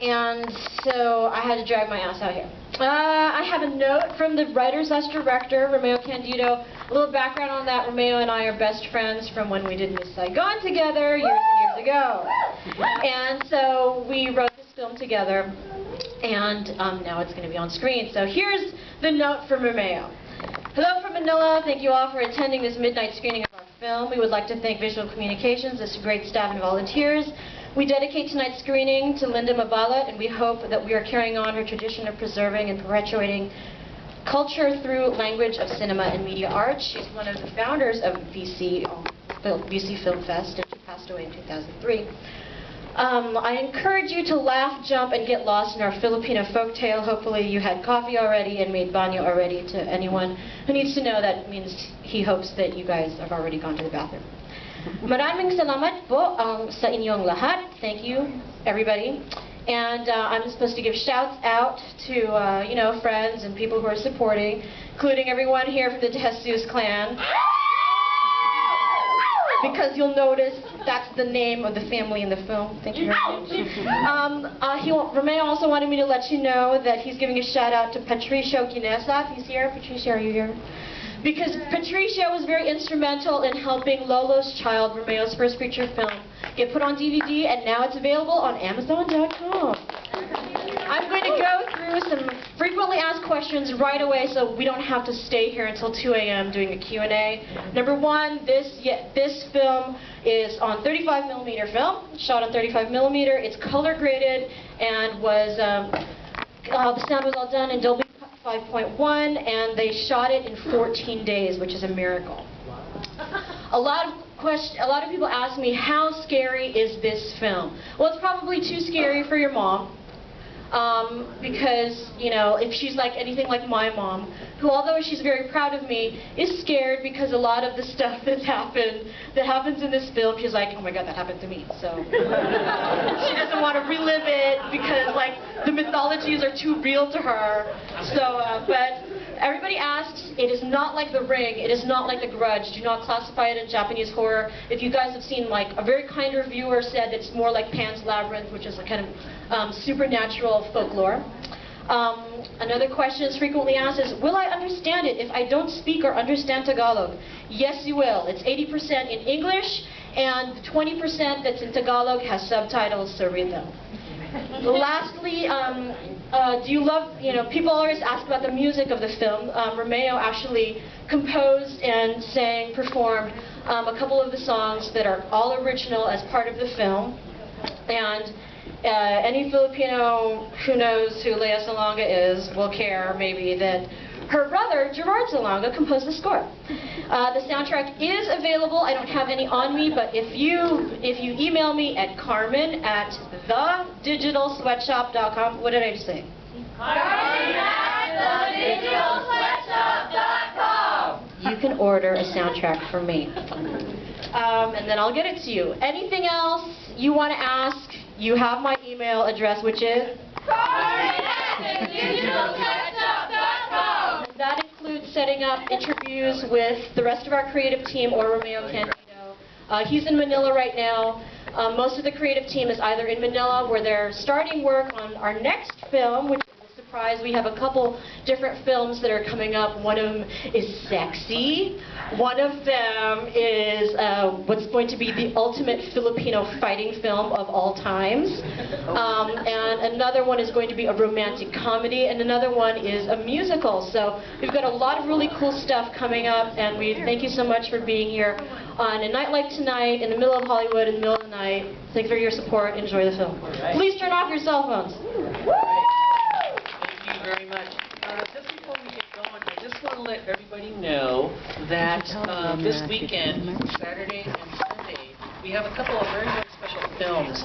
And so I had to drag my ass out here. I have a note from the writer/director, Romeo Candido. A little background on that: Romeo and I are best friends from when we did Miss Saigon together years and years ago. And so we wrote this film together, and now it's going to be on screen. So here's the note from Romeo. Hello from Manila. Thank you all for attending this midnight screening of our film. We would like to thank Visual Communications, this great staff and volunteers. We dedicate tonight's screening to Linda Mabalat, and we hope that we are carrying on her tradition of preserving and perpetuating culture through language of cinema and media arts. She's one of the founders of VC Film Fest, and she passed away in 2003. I encourage you to laugh, jump, and get lost in our Filipino folktale. Hopefully you had coffee already and made banyo already. To anyone who needs to know, that means he hopes that you guys have already gone to the bathroom. Maraming salamat po sa inyong lahat. Thank you, everybody. And I'm supposed to give shouts out to, you know, friends and people who are supporting, including everyone here from the Jesus clan. Because you'll notice that's the name of the family in the film. Thank you very much. Romeo also wanted me to let you know that he's giving a shout out to Patricio Quinesa. He's here. Patricio, are you here? Because Patricio was very instrumental in helping Lolo's Child, Romeo's first feature film, get put on DVD, and now it's available on Amazon.com. I'm going to go through some frequently asked questions right away so we don't have to stay here until 2 a.m. doing a Q&A. Number one, this film is on 35mm film, shot on 35mm. It's color graded and was, the sound was all done in Dolby 5.1, and they shot it in 14 days, which is a miracle. A lot of people ask me, how scary is this film? Well, it's probably too scary for your mom. Because, you know, if she's like anything like my mom, who, although she's very proud of me, is scared because a lot of the stuff that happens in this film, she's like, oh my god, that happened to me. So she doesn't want to relive it because, like, the mythologies are too real to her. So, but everybody asks, it is not like The Ring, it is not like The Grudge. Do not classify it as Japanese horror. If you guys have seen, like, a very kind reviewer said it's more like Pan's Labyrinth, which is a kind of supernatural folklore. Another question is frequently asked is, will I understand it if I don't speak or understand Tagalog? Yes, you will. It's 80% in English, and the 20% that's in Tagalog has subtitles, so read them. Lastly, do you love, you know, people always ask about the music of the film. Romeo actually composed and sang, performed a couple of the songs that are all original as part of the film. And any Filipino who knows who Lea Salonga is will care, maybe, that her brother, Gerard Salonga, composed the score. The soundtrack is available. I don't have any on me, but if you email me at carmen@thedigitalsweatshop.com, what did I just say? carmen@thedigitalsweatshop.com. You can order a soundtrack from me. And then I'll get it to you. Anything else you want to ask, you have my email address, which is carmen@thedigitalsweatshop.com. That includes setting up interviews with the rest of our creative team or Romeo Candido. He's in Manila right now. Most of the creative team is either in Manila, where they're starting work on our next film, which is a surprise. We have a couple different films that are coming up. One of them is sexy. One of them is what's going to be the ultimate Filipino fighting film of all times. And another one is going to be a romantic comedy, and another one is a musical. So we've got a lot of really cool stuff coming up, and we thank you so much for being here on a night like tonight, in the middle of Hollywood, in the middle of the night. Thanks for your support. Enjoy the film. Please turn off your cell phones. Thank you very much. Just before we get going, I just want to let everybody know that this weekend, Saturday and Sunday, we have a couple of very, very special films.